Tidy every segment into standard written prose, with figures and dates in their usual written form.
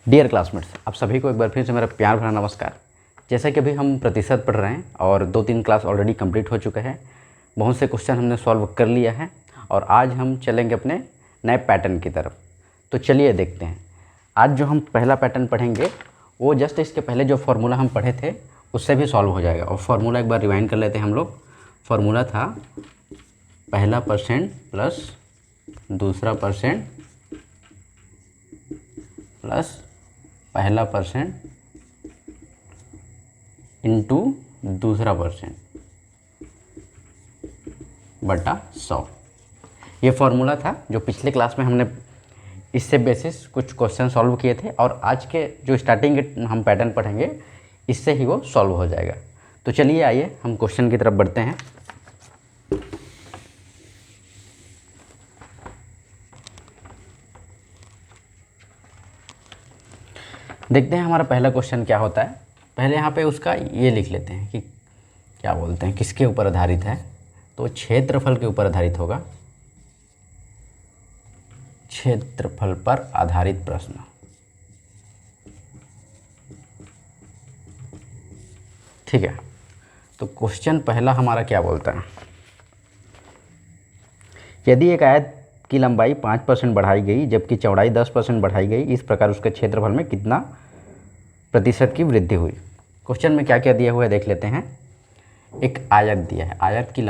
Dear classmates, आप सभी को एक बार फिर से मेरा प्यार भरा नमस्कार। जैसा कि अभी हम प्रतिशत पढ़ रहे हैं और 2-3 क्लास ऑलरेडी कंप्लीट हो चुके हैं। बहुत से क्वेश्चन हमने सॉल्व कर लिया है और आज हम चलेंगे अपने नए पैटर्न की तरफ। तो चलिए देखते हैं। आज जो हम पहला पैटर्न पढ़ेंगे वो जस्ट इसके पहले जो फार्मूला हम पढ़े थे उससे भी सॉल्व हो जाएगा। और फार्मूला एक बार रिवाइंड कर लेते हैं हम लोग। फार्मूला था पहला परसेंट प्लस दूसरा परसेंट प्लस पहला परसेंट इंटू दूसरा परसेंट बटा 100। ये फॉर्मूला था जो पिछले क्लास में हमने इससे बेसिस कुछ क्वेश्चन सॉल्व किए थे और आज के जो स्टार्टिंग के हम पैटर्न पढ़ेंगे इससे ही वो सॉल्व हो जाएगा। तो चलिए आइए हम क्वेश्चन की तरफ बढ़ते हैं। देखते हैं हमारा पहला क्वेश्चन क्या होता है। पहले यहाँ पे उसका ये लिख लेते हैं कि क्या बोलते हैं, किसके ऊपर आधारित है। तो क्षेत्रफल के ऊपर आधारित होगा, क्षेत्रफल पर आधारित प्रश्न। ठीक है, तो क्वेश्चन पहला हमारा क्या बोलता है, यदि एक आयत की लंबाई 5% बढ़ाई गई जबकि चौड़ाई 10% बढ़ाई गई, इस प्रकार उसके क्षेत्रफल में कितना प्रतिशत की वृद्धि हुई। क्वेश्चन में क्या क्या दिया हुआ है देख लेते हैं। एक आयत दिया है, आयत की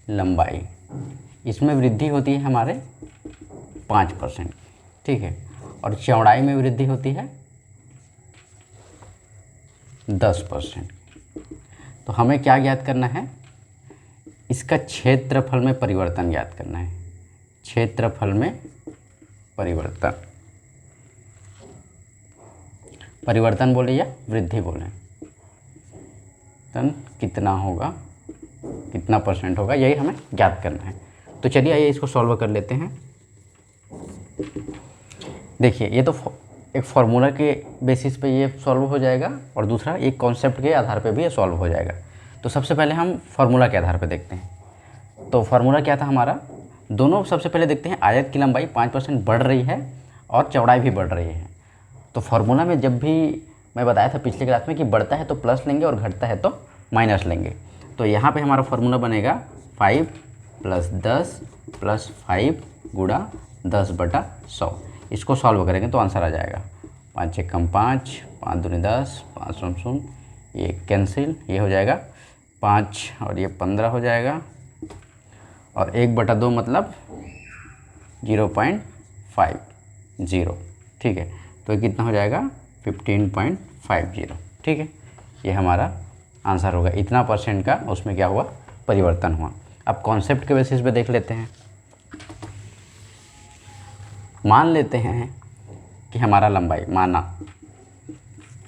लंबाई इसमें वृद्धि होती है हमारे 5%। ठीक है, और चौड़ाई में वृद्धि होती है 10%। तो हमें क्या ज्ञात करना है, इसका क्षेत्रफल में परिवर्तन ज्ञात करना है। क्षेत्रफल में परिवर्तन बोले या वृद्धि बोले, तन कितना होगा, कितना परसेंट होगा, यही हमें ज्ञात करना है। तो चलिए आइए इसको सॉल्व कर लेते हैं। देखिए ये तो एक फार्मूला के बेसिस पे ये सॉल्व हो जाएगा और दूसरा एक कॉन्सेप्ट के आधार पे भी ये सॉल्व हो जाएगा। तो सबसे पहले हम फार्मूला के आधार पे देखते हैं। तो फार्मूला क्या था हमारा, दोनों सबसे पहले देखते हैं। आयत की लंबाई 5% बढ़ रही है और चौड़ाई भी बढ़ रही है। तो फार्मूला में जब भी मैं बताया था पिछले क्लास में कि बढ़ता है तो प्लस लेंगे और घटता है तो माइनस लेंगे। तो यहाँ पे हमारा फार्मूला बनेगा 5 + 10 + 5 गुणा 10/100। इसको सॉल्व करेंगे तो आंसर आ जाएगा 5 × 5, 5 × 2 = 10, 5 × 0 ये कैंसिल, ये हो जाएगा 5 और ये 15 हो जाएगा और 1/2 मतलब 0.50। ठीक है, तो ये कितना हो जाएगा 15.50। ठीक है, ये हमारा आंसर होगा। इतना परसेंट का उसमें क्या हुआ, परिवर्तन हुआ। अब कॉन्सेप्ट के बेसिस पे देख लेते हैं। मान लेते हैं कि हमारा लंबाई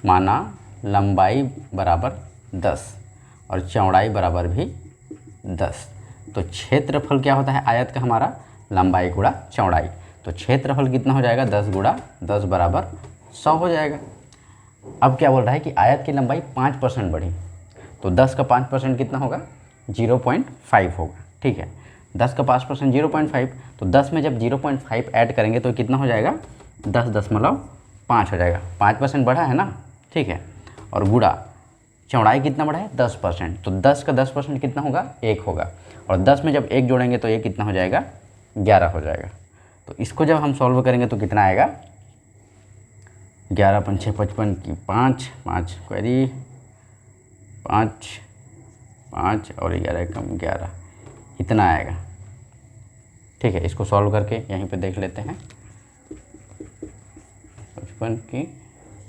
माना लंबाई बराबर 10 और चौड़ाई बराबर भी 10। तो क्षेत्रफल क्या होता है आयत का, हमारा लंबाई गुणा चौड़ाई। तो क्षेत्रफल कितना हो जाएगा, 10 × 10 = 100 हो जाएगा। अब क्या बोल रहा है कि आयत की लंबाई 5% बढ़ी, तो 10 का 5% कितना होगा, 0.5 होगा। ठीक है, 10 का 5% 0.5, तो 10 में जब 0.5 ऐड करेंगे तो कितना हो जाएगा, 10.5 हो जाएगा। 5% बढ़ा है ना। ठीक है, और गुणा चौड़ाई कितना बढ़ा है, 10%। तो 10 का 10% कितना होगा, 1 होगा। और 10 में जब 1 जोड़ेंगे तो ये कितना हो जाएगा, 11 हो जाएगा। तो इसको जब हम सॉल्व करेंगे तो कितना आएगा, 11 × 5 = 55 की 5, 5 क्वेरी 5 5 और 11 × 11 इतना आएगा। ठीक है, इसको सॉल्व करके यहीं पे देख लेते हैं। 55 की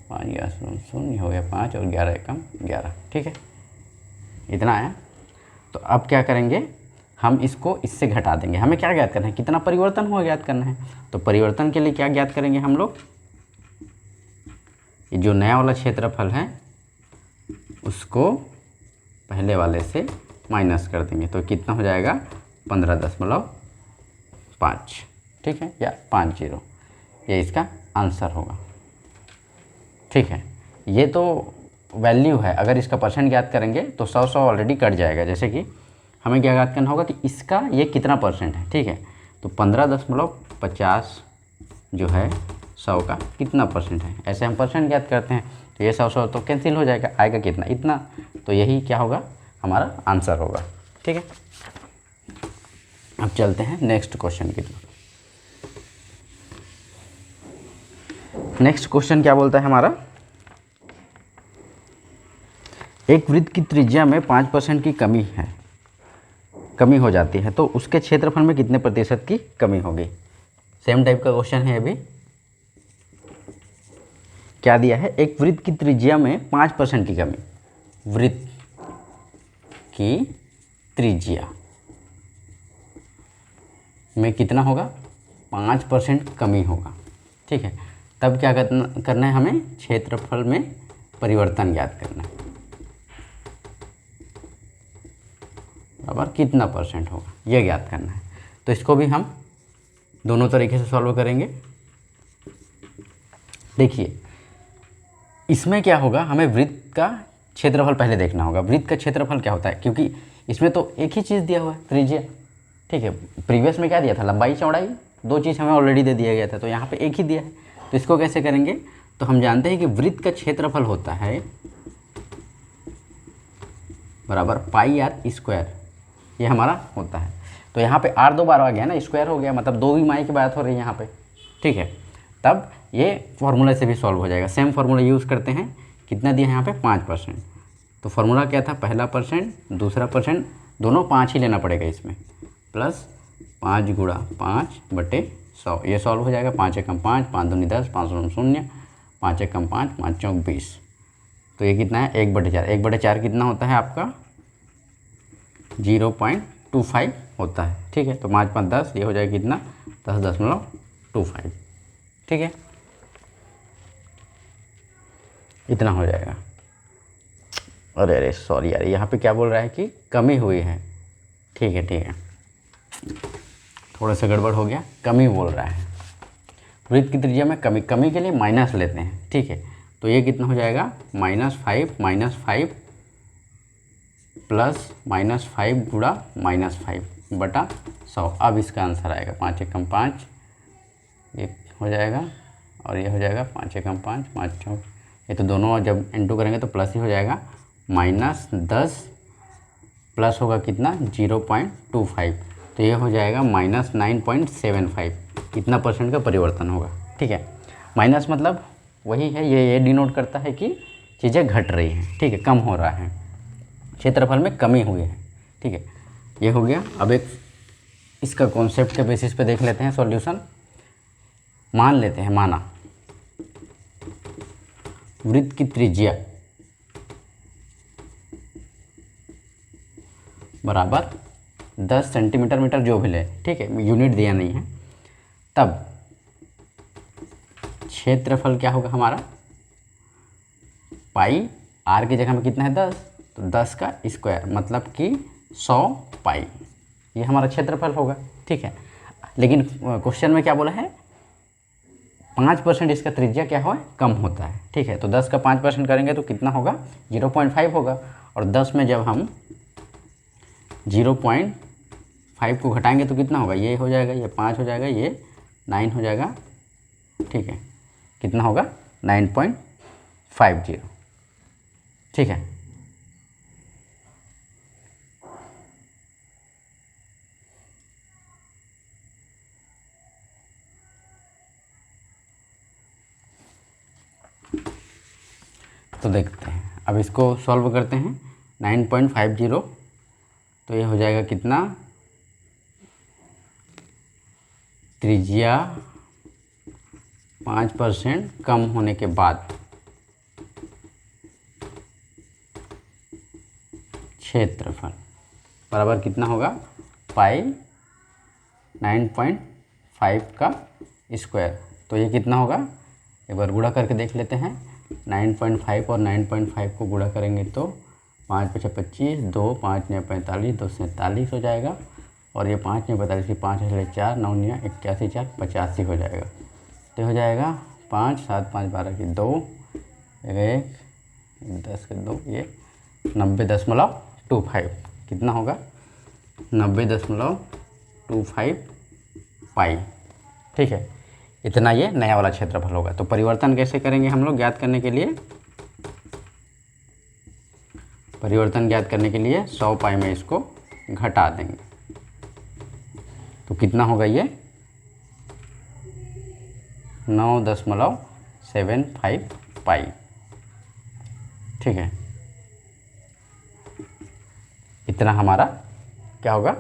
5 11 0 हो गया 5 और 11 × 11। ठीक है, इतना आया। तो अब क्या करेंगे, हम इसको इससे घटा देंगे। हमें क्या ज्ञात करना है, कितना परिवर्तन हुआ ज्ञात करना है। तो परिवर्तन के लिए क्या ज्ञात करेंगे हम लोग, ये जो नया वाला क्षेत्रफल है उसको पहले वाले से माइनस कर देंगे। तो कितना हो जाएगा, 15.5। ठीक है, या 50, ये इसका आंसर होगा। ठीक है, ये तो वैल्यू है। अगर इसका परसेंट ज्ञात करेंगे तो 100 ऑलरेडी कट जाएगा। जैसे कि हमें क्या ज्ञात करना होगा कि इसका ये कितना परसेंट है। ठीक है, तो 15.50 जो है 100 का कितना परसेंट है। ऐसे हम परसेंट ज्ञात करते हैं, तो ये 100 तो कैंसिल हो जाएगा, आएगा कितना, इतना। तो यही क्या होगा, हमारा आंसर होगा। ठीक है, अब चलते हैं नेक्स्ट क्वेश्चन की तरफ। नेक्स्ट क्वेश्चन क्या बोलता है हमारा, एक वृत्त की त्रिज्या में 5% की कमी हो जाती है, तो उसके क्षेत्रफल में कितने प्रतिशत की कमी होगी। सेम टाइप का क्वेश्चन है अभी। क्या दिया है, एक वृत्त की त्रिज्या में 5% की कमी, वृत्त की त्रिज्या में कितना होगा, 5% कमी होगा। ठीक है, तब क्या करना है हमें, क्षेत्रफल में परिवर्तन ज्ञात करना है, बराबर कितना परसेंट होगा यह ज्ञात करना है। तो इसको भी हम दोनों तरीके से सॉल्व करेंगे। देखिए इसमें क्या होगा, हमें वृत्त का क्षेत्रफल पहले देखना होगा। वृत्त का क्षेत्रफल क्या होता है, क्योंकि इसमें तो एक ही चीज़ दिया हुआ है, त्रिज्या। ठीक है, प्रीवियस में क्या दिया था, लंबाई चौड़ाई, दो चीज़ हमें ऑलरेडी दे दिया गया था, तो यहाँ पे एक ही दिया है। तो इसको कैसे करेंगे, तो हम जानते हैं कि वृत्त का क्षेत्रफल होता है बराबर पाई आर स्क्वायर, ये हमारा होता है। तो यहाँ पे आर 2 बार आ गया ना, स्क्वायर हो गया, मतलब 2 ही माई की बात हो रही है यहाँ पे। ठीक है, तब ये फार्मूला से भी सॉल्व हो जाएगा। सेम फार्मूला यूज़ करते हैं, कितना दिया है यहाँ पे 5%। तो फार्मूला क्या था, पहला परसेंट दूसरा परसेंट, दोनों 5 ही लेना पड़ेगा इसमें, प्लस 5 गुणा 5/100, ये सॉल्व हो जाएगा। 5 एकम 5, 5 दूनी 10, 5 दूनी 0, 5 एकम 5, 5 चौक 20। तो ये कितना है, 1/4। 1/4 कितना होता है आपका, 0.25 होता है। ठीक है, तो 5 5 10, ये हो जाएगा कितना, 10.25। ठीक है, इतना हो जाएगा। अरे सॉरी यार, यहाँ पे क्या बोल रहा है कि कमी हुई है। ठीक है, थोड़ा सा गड़बड़ हो गया, कमी बोल रहा है। वृत्त की त्रिज्या में कमी के लिए माइनस लेते हैं। ठीक है, तो ये कितना हो जाएगा, -5 प्लस -5 गुणा -5/100। अब इसका आंसर आएगा 5 एकम 5, ये हो जाएगा, और ये हो जाएगा 5 एकम 5, 5 चौक, ये तो दोनों जब इंटू करेंगे तो प्लस ही हो जाएगा। -10 प्लस होगा कितना, 0.25, तो ये हो जाएगा -9.75। कितना परसेंट का परिवर्तन होगा। ठीक है, माइनस मतलब वही है, ये डिनोट करता है कि चीज़ें घट रही हैं। ठीक है, कम हो रहा है, क्षेत्रफल में कमी हुई है। ठीक है, ये हो गया। अब एक इसका कॉन्सेप्ट के बेसिस पे देख लेते हैं सॉल्यूशन। मान लेते हैं, माना वृत्त की त्रिज्या बराबर 10 सेंटीमीटर, मीटर जो भी ले, ठीक है, यूनिट दिया नहीं है। तब क्षेत्रफल क्या होगा हमारा, पाई आर की जगह में कितना है 10, तो 10 का स्क्वायर, मतलब कि 100 पाई, ये हमारा क्षेत्रफल होगा। ठीक है, लेकिन क्वेश्चन में क्या बोला है, 5% इसका त्रिज्या क्या हो, कम होता है। ठीक है, तो 10 का 5% करेंगे तो कितना होगा, 0.5 होगा। और 10 में जब हम 0.5 को घटाएंगे तो कितना होगा, ये हो जाएगा, ये 5 हो जाएगा, ये 9 हो जाएगा। ठीक है, कितना होगा, 9.50। ठीक है, तो देखते हैं, अब इसको सॉल्व करते हैं। 9.50, तो ये हो जाएगा कितना, त्रिज्या 5% कम होने के बाद क्षेत्रफल बराबर कितना होगा, पाई 9.5 का स्क्वायर। तो ये कितना होगा, एक बार गुणा करके देख लेते हैं। 9.5 और 9.5 को गुणा करेंगे तो 5 × 5 = 25, 2 5 × 45, 2 47 हो जाएगा। और ये 5 × 45 की 5 है 4, 9 × 81, 4 85 हो जाएगा। तो हो जाएगा 5 7 5 12 की 2, 1 10 के 2, ये 90.25 कितना होगा, 90.25 पाई। ठीक है, इतना ये नया वाला क्षेत्रफल होगा। तो परिवर्तन कैसे करेंगे हम लोग ज्ञात करने के लिए? परिवर्तन ज्ञात करने के लिए 100 पाई में इसको घटा देंगे, तो कितना होगा ये 9.75 पाई। ठीक है, इतना हमारा क्या होगा?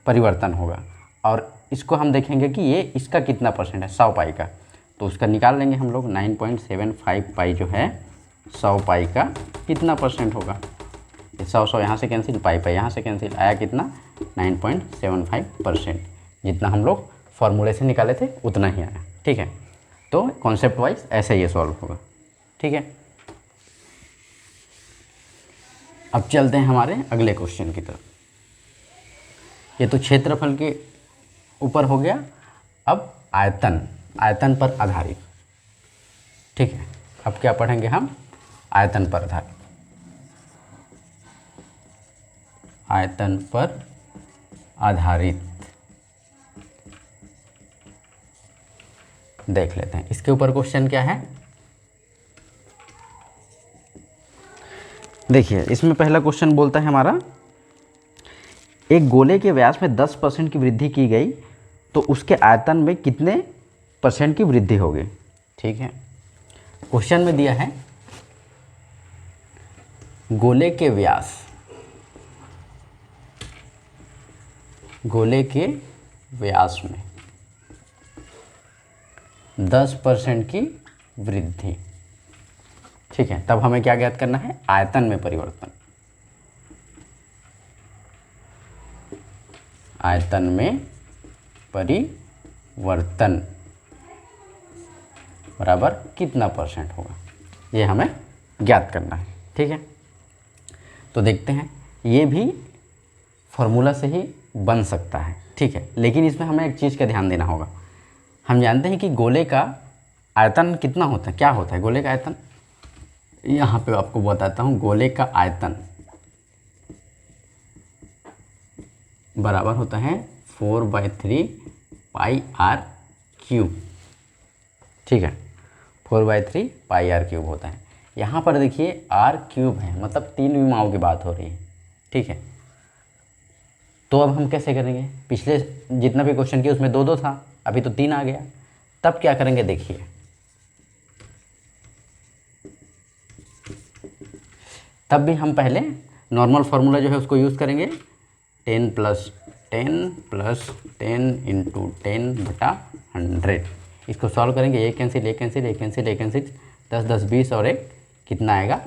परिवर्तन होगा। और इसको हम देखेंगे कि ये इसका कितना परसेंट है 100 पाई का, तो उसका निकाल लेंगे हम लोग। 9.75 पाई जो है 100 पाई का कितना परसेंट होगा? 100 यहाँ से कैंसिल, पाई यहाँ से कैंसिल, आया कितना? 9.75%। जितना हम लोग फॉर्मूले से निकाले थे उतना ही आया। ठीक है, तो कॉन्सेप्ट वाइज ऐसे ये सॉल्व होगा। ठीक है, अब चलते हैं हमारे अगले क्वेश्चन की तरफ। ये तो क्षेत्रफल के ऊपर हो गया। अब आयतन पर आधारित। ठीक है, अब क्या पढ़ेंगे हम? आयतन पर आधारित। आयतन पर आधारित देख लेते हैं। इसके ऊपर क्वेश्चन क्या है? देखिए, इसमें पहला क्वेश्चन बोलता है हमारा, एक गोले के व्यास में 10% की वृद्धि की गई तो उसके आयतन में कितने % की वृद्धि होगी? ठीक है, क्वेश्चन में दिया है गोले के व्यास में 10% की वृद्धि। ठीक है, तब हमें क्या ज्ञात करना है? आयतन में परिवर्तन। आयतन में परिवर्तन बराबर कितना % होगा, ये हमें ज्ञात करना है। ठीक है, तो देखते हैं, ये भी फॉर्मूला से ही बन सकता है। ठीक है, लेकिन इसमें हमें एक चीज़ का ध्यान देना होगा। हम जानते हैं कि गोले का आयतन कितना होता है, क्या होता है गोले का आयतन? यहाँ पे आपको बताता हूँ। गोले का आयतन बराबर होता है 4/3 पाई आर क्यूब। ठीक है, 4/3 पाई आर क्यूब होता है। यहाँ पर देखिए आर क्यूब है, मतलब 3 विमाओं की बात हो रही है। ठीक है, तो अब हम कैसे करेंगे? पिछले जितना भी क्वेश्चन किया उसमें 2 था, अभी तो 3 आ गया। तब क्या करेंगे? देखिए, तब भी हम पहले नॉर्मल फार्मूला जो है उसको यूज़ करेंगे। 10 + 10 + 10 × 10/100। इसको सॉल्व करेंगे, ये कैंसिल, ये कैंसिल, ये कैंसिल, ये कैंसिल, 10 10 20 और एक कितना आएगा?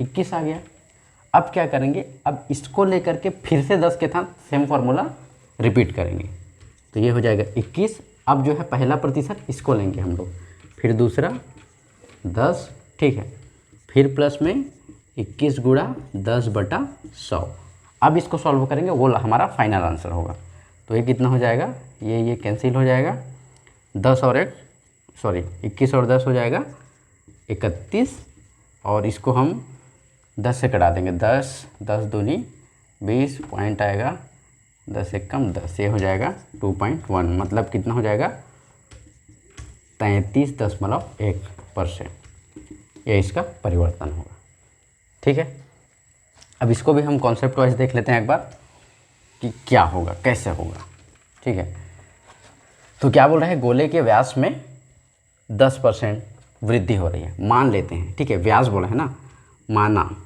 21 आ गया। अब क्या करेंगे? अब इसको लेकर के फिर से 10 के साथ सेम फार्मूला रिपीट करेंगे, तो ये हो जाएगा 21। अब जो है पहला प्रतिशत इसको लेंगे हम लोग, फिर दूसरा 10। ठीक है, फिर प्लस में 21 × 10/100। अब इसको सॉल्व करेंगे, वो हमारा फाइनल आंसर होगा। तो ये कितना हो जाएगा? ये कैंसिल हो जाएगा, 21 और 10 हो जाएगा 31। और इसको हम 10 से कटा देंगे, 10 10 दूनी 20, पॉइंट आएगा 10 एक कम 10, ये हो जाएगा 2.1, मतलब कितना हो जाएगा? 33.1%। ये इसका परिवर्तन होगा। ठीक है, अब इसको भी हम कॉन्सेप्ट वाइज देख लेते हैं एक बार कि क्या होगा, कैसे होगा। ठीक है, तो क्या बोल रहे हैं? गोले के व्यास में 10% वृद्धि हो रही है, मान लेते हैं। ठीक है, व्यास बोला है ना, माना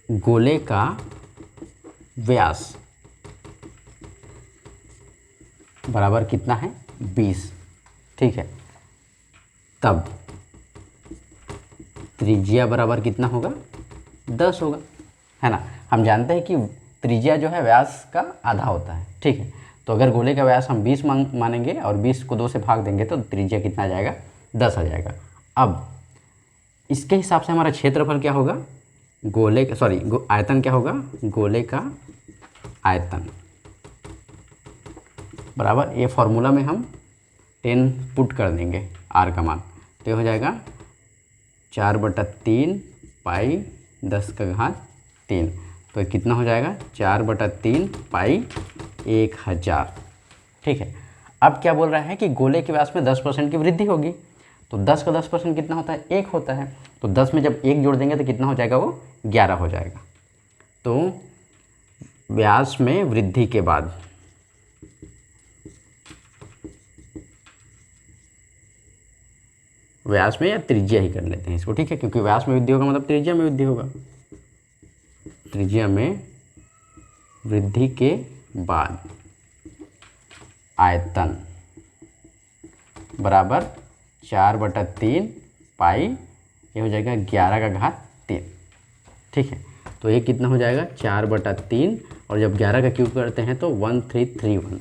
गोले का व्यास बराबर कितना है? 20। ठीक है, तब त्रिज्या बराबर कितना होगा? 10 होगा, है ना। हम जानते हैं कि त्रिज्या जो है व्यास का आधा होता है। ठीक है, तो अगर गोले का व्यास हम 20 मानेंगे और 20 को 2 से भाग देंगे तो त्रिज्या कितना आ जाएगा? 10 आ जाएगा। अब इसके हिसाब से हमारा क्षेत्रफल क्या होगा? आयतन क्या होगा? गोले का आयतन बराबर, ये फॉर्मूला में हम 10 पुट कर देंगे आर का मान, तो ये हो जाएगा 4/3 पाई 10⁻3। तो कितना हो जाएगा? 4/3 पाई 1000। ठीक है, अब क्या बोल रहा है कि गोले के व्यास में 10% की वृद्धि होगी। तो 10 का 10% कितना होता है? 1 होता है। तो 10 में जब 1 जोड़ देंगे तो कितना हो जाएगा? वो 11 हो जाएगा। तो व्यास में वृद्धि के बाद व्यास में या त्रिज्या ही कर लेते हैं इसको, ठीक है, क्योंकि व्यास में वृद्धि होगा मतलब त्रिज्या में वृद्धि होगा। त्रिज्या में वृद्धि के बाद आयतन बराबर 4/3 पाई, ये हो जाएगा 11⁻3, ठीक है। तो ये कितना हो जाएगा? 4/3, और जब 11 का क्यूब करते हैं तो 1331,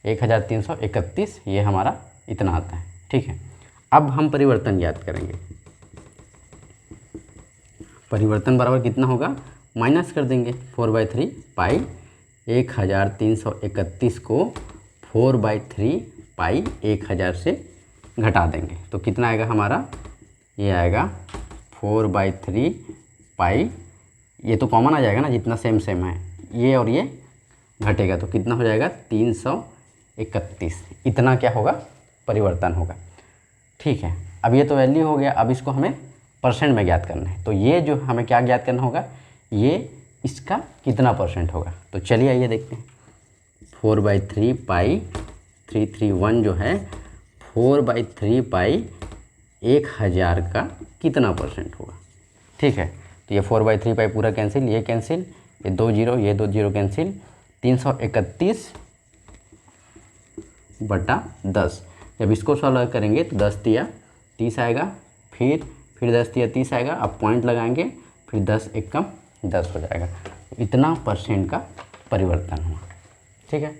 1331, ये हमारा इतना आता है, ठीक है। अब हम परिवर्तन ज्ञात करेंगे। परिवर्तन बराबर कितना होगा? माइनस कर देंगे 4/3 पाई 1331 को 4/3 पाई 1000 से घटा देंगे तो कितना आएगा हमारा? ये आएगा 4/3 पाई, ये तो कॉमन आ जाएगा ना, जितना सेम सेम है, ये और ये घटेगा तो कितना हो जाएगा? 331। इतना क्या होगा? परिवर्तन होगा, ठीक है। अब ये तो वैल्यू हो गया, अब इसको हमें परसेंट में ज्ञात करना है। तो ये जो हमें क्या ज्ञात करना होगा? ये इसका कितना परसेंट होगा? तो चलिए आइए देखते हैं। 4/3 पाई 331 जो है 4/3 पाई 1000 का कितना परसेंट होगा, ठीक है। तो ये 4/3 पाई पूरा कैंसिल, ये कैंसिल, ये 2 जीरो, ये 2 जीरो कैंसिल, 331/10। जब इसको सॉल्व करेंगे तो 10 तिया 30 आएगा, फिर 10 तिया 30 आएगा, अब पॉइंट लगाएंगे, फिर 10 एकम 10 हो जाएगा। तो इतना परसेंट का परिवर्तन हुआ, ठीक है।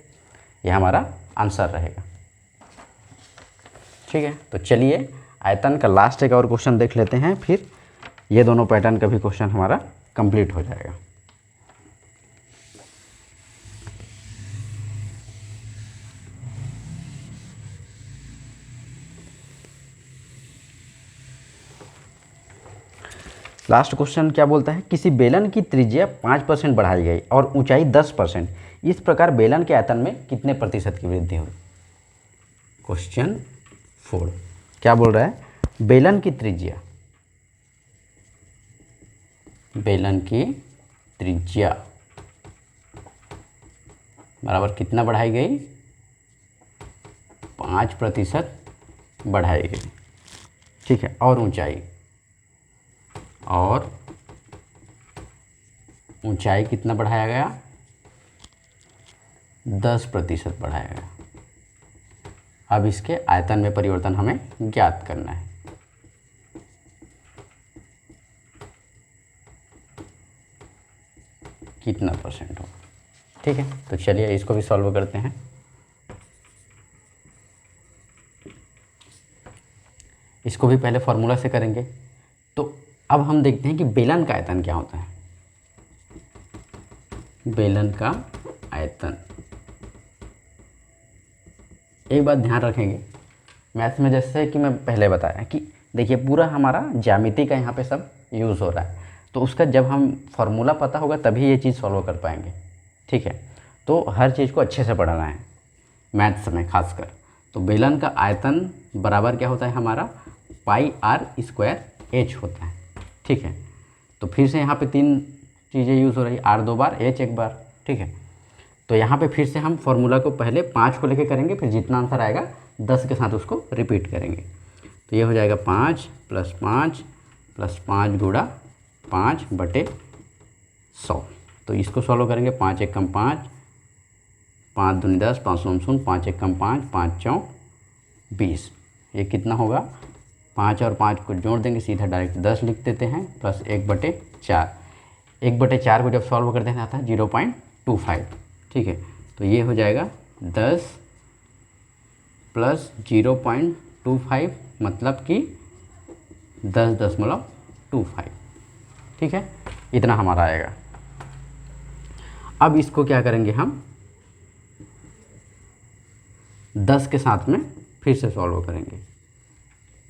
ये हमारा आंसर रहेगा, ठीक है। तो चलिए आयतन का लास्ट एक और क्वेश्चन देख लेते हैं, फिर ये दोनों पैटर्न का भी क्वेश्चन हमारा कंप्लीट हो जाएगा। लास्ट क्वेश्चन क्या बोलता है? किसी बेलन की त्रिज्या 5% बढ़ाई गई और ऊंचाई 10%, इस प्रकार बेलन के आयतन में कितने प्रतिशत की वृद्धि हुई? क्वेश्चन 4 क्या बोल रहा है? बेलन की त्रिज्या बराबर कितना बढ़ाई गई? 5% बढ़ाई गई, ठीक है। और ऊंचाई कितना बढ़ाया गया? 10% बढ़ाया गया। अब इसके आयतन में परिवर्तन हमें ज्ञात करना है। कितना परसेंट होगा, ठीक है। तो चलिए इसको भी सॉल्व करते हैं। इसको भी पहले फॉर्मूला से करेंगे। तो अब हम देखते हैं कि बेलन का आयतन क्या होता है। बेलन का आयतन, एक बात ध्यान रखेंगे मैथ्स में, जैसे कि मैं पहले बताया कि देखिए पूरा हमारा ज्यामिति का यहाँ पे सब यूज़ हो रहा है, तो उसका जब हम फार्मूला पता होगा तभी ये चीज़ सॉल्व कर पाएंगे, ठीक है। तो हर चीज़ को अच्छे से पढ़ना है मैथ्स में खासकर। तो बेलन का आयतन बराबर क्या होता है हमारा? πr² होता है, ठीक है। तो फिर से यहाँ पे 3 चीज़ें यूज़ हो रही, r 2 बार, h 1 बार, ठीक है। तो यहाँ पे फिर से हम फॉर्मूला को पहले 5 को लेके करेंगे, फिर जितना आंसर आएगा 10 के साथ उसको रिपीट करेंगे। तो ये हो जाएगा 5 + 5 + 5 गुणा 5/100। तो इसको सॉल्व करेंगे, 5 × 1 = 5, 5 दूनी 10, 5 9 0, 5 × 1 = 5, 5 4 20। ये कितना होगा? 5 और 5 को जोड़ देंगे, सीधा डायरेक्ट 10 लिख देते हैं, प्लस 1/4। 1/4 को जब सॉल्व करते हैं आता है 0.25, ठीक है। तो ये हो जाएगा 10 + 0.25 मतलब कि 10.25, ठीक है। इतना हमारा आएगा। अब इसको क्या करेंगे हम 10 के साथ में फिर से सॉल्व करेंगे,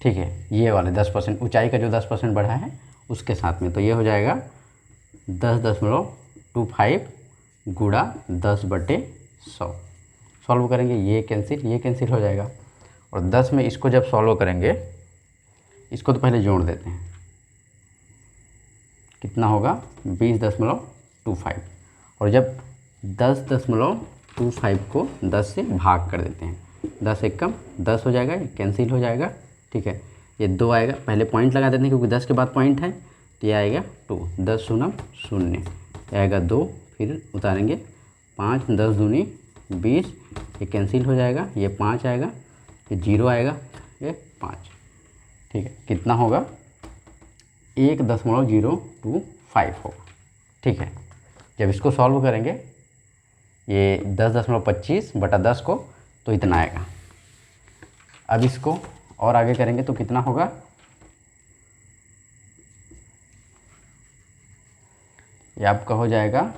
ठीक है। ये वाले 10% ऊंचाई का जो 10% बढ़ा है उसके साथ में, तो ये हो जाएगा 10.25 गुणा 10/100। सॉल्व करेंगे ये कैंसिल हो जाएगा। और 10 में इसको जब सॉल्व करेंगे, इसको तो पहले जोड़ देते हैं, कितना होगा 20.25। और जब 10.25 को 10 से भाग कर देते हैं, 10 एक कम 10 हो जाएगा, ये कैंसिल हो जाएगा। ठीक है, ये 2 आएगा, पहले पॉइंट लगा देते हैं क्योंकि 10 के बाद पॉइंट है, तो ये आएगा 2, 10 शून्य 0, ये आएगा 2, फिर उतारेंगे 5, 10 दूनी 20, ये कैंसिल हो जाएगा, ये 5 आएगा, ये 0 आएगा, ये 5। ठीक है, कितना होगा 1.025 होगा। ठीक है, जब इसको सॉल्व करेंगे ये 10.25 बटा 10 को, तो इतना आएगा। अब इसको और आगे करेंगे तो कितना होगा, ये आपका हो जाएगा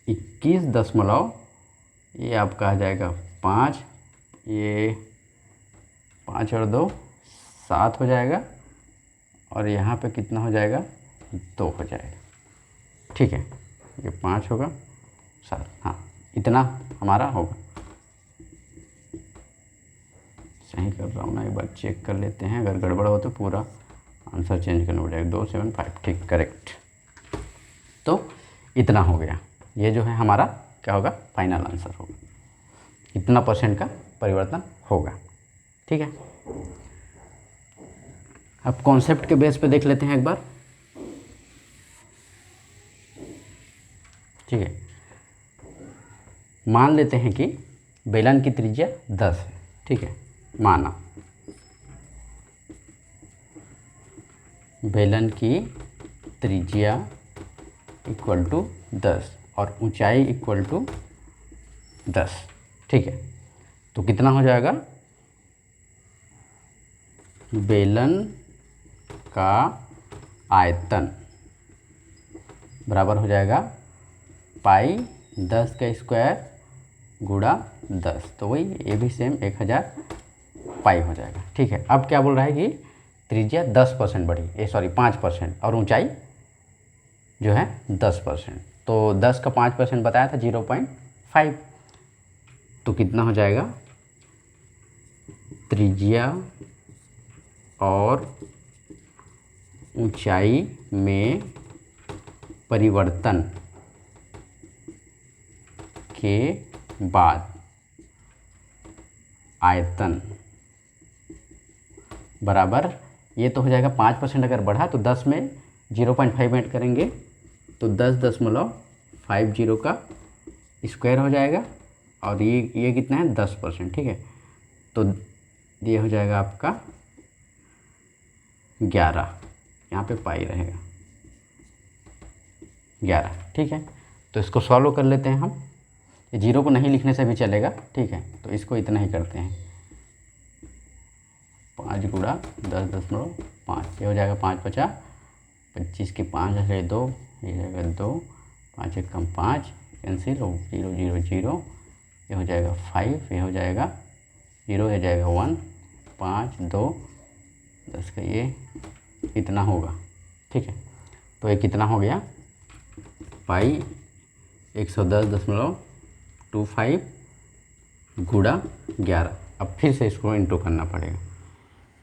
21 ये आपका आ जाएगा 5, ये 5 और 2 7 हो जाएगा, और यहाँ पे कितना हो जाएगा 2 हो जाएगा। ठीक है, ये 5 होगा 7, हाँ इतना हमारा होगा। सही कर रहा हूँ ना, एक बार चेक कर लेते हैं, अगर गड़बड़ हो तो पूरा आंसर चेंज करना पड़ेगा। 275, ठीक करेक्ट। तो इतना हो गया, ये जो है हमारा क्या होगा फाइनल आंसर होगा, इतना % का परिवर्तन होगा। ठीक है, अब कॉन्सेप्ट के बेस पे देख लेते हैं एक बार। ठीक है, मान लेते हैं कि बेलन की त्रिज्या 10 है। ठीक है, माना बेलन की त्रिज्या इक्वल टू 10 और ऊंचाई इक्वल टू 10। ठीक है, तो कितना हो जाएगा, बेलन का आयतन बराबर हो जाएगा पाई 10 का स्क्वायर गुणा 10, तो वही ये भी सेम 1000 पाई हो जाएगा। ठीक है, अब क्या बोल रहा है कि त्रिज्या 10% बढ़ी, 5%, और ऊंचाई जो है 10%, तो 10 का 5% बताया था 0.5, तो कितना हो जाएगा त्रिज्या और ऊंचाई में परिवर्तन के बाद आयतन बराबर, ये तो हो जाएगा 5% अगर बढ़ा तो 10 में 0.5 ऐड करेंगे तो 10.50 का स्क्वायर हो जाएगा, और ये कितना है 10%। ठीक है, तो ये हो जाएगा आपका 11, यहाँ पे पाई रहेगा 11। ठीक है, तो इसको सॉल्व कर लेते हैं हम, ये 0 को नहीं लिखने से भी चलेगा। ठीक है, तो इसको इतना ही करते हैं, 5 गुणा 10.5, ये हो जाएगा 5 5 25 के 5 है 2, ये जाएगा 2, 5 एक कम 5, कैंसिल हो 0 0 0, ये हो जाएगा 5, ये हो जाएगा 0, ये जाएगा 1, 5 2 10 का ये कितना होगा। ठीक है, तो ये कितना हो गया पाई 110.25 गुणा 11। अब फिर से इसको इंटू करना पड़ेगा।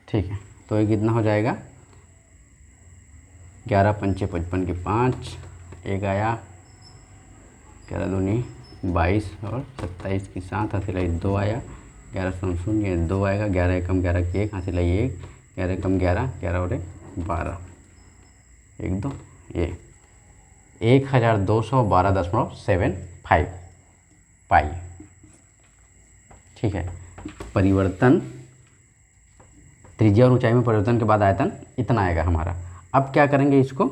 ठीक है, तो ये कितना हो जाएगा 11 पंचे 55 के 5, एक आया 11 दूनी 22 और 27 की 7, हासिल 2 आया, 11 शून्य 2 आएगा, 11 एकम 11 की 1, हासिल 1, 11 एकम 11, 11 और 1 12, 1 2, ये 1212.75 पाई। ठीक है, परिवर्तन त्रिज्या और ऊंचाई में परिवर्तन के बाद आयतन इतना आएगा हमारा। अब क्या करेंगे, इसको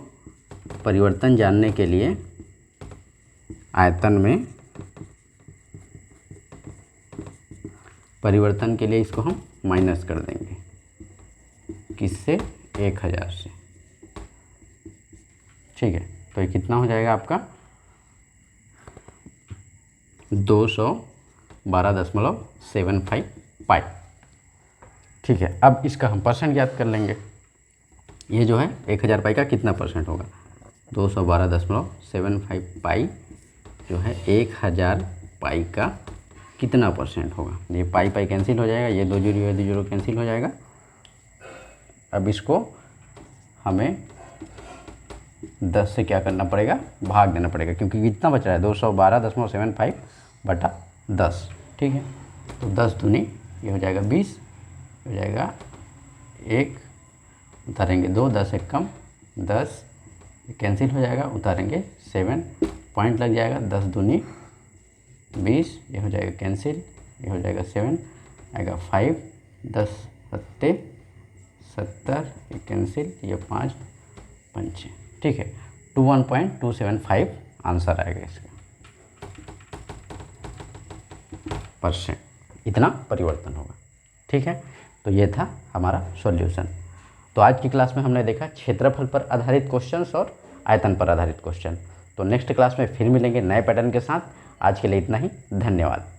परिवर्तन जानने के लिए आयतन में परिवर्तन के लिए इसको हम माइनस कर देंगे, किससे 1000 से। ठीक है, तो ये कितना हो जाएगा आपका 212.75 पाई। ठीक है, अब इसका हम % ज्ञात कर लेंगे। ये जो है 1000 पाई का कितना % होगा, 212.75 पाई जो है 1000 पाई का कितना परसेंट होगा। ये पाई पाई कैंसिल हो जाएगा, ये 2 जीरो कैंसिल हो जाएगा। अब इसको हमें 10 से क्या करना पड़ेगा, भाग देना पड़ेगा, क्योंकि कितना बच रहा है 212.75 बटा 10। ठीक है, तो 10 दूनी ये हो जाएगा 20, हो जाएगा 1, उतारेंगे 2, 10 एक कम 10, कैंसिल हो जाएगा, उतारेंगे 7, पॉइंट लग जाएगा, 10 दूनी 20, ये हो जाएगा कैंसिल, ये हो जाएगा 7, आएगा 5, 10 सत्ते 70, ये कैंसिल, ये 5 पंचे। ठीक है, 21.275 आंसर आएगा इसका %। इतना परिवर्तन होगा। ठीक है, तो ये था हमारा सॉल्यूशन। तो आज की क्लास में हमने देखा क्षेत्रफल पर आधारित क्वेश्चंस और आयतन पर आधारित क्वेश्चन। तो नेक्स्ट क्लास में फिर मिलेंगे नए पैटर्न के साथ। आज के लिए इतना ही, धन्यवाद।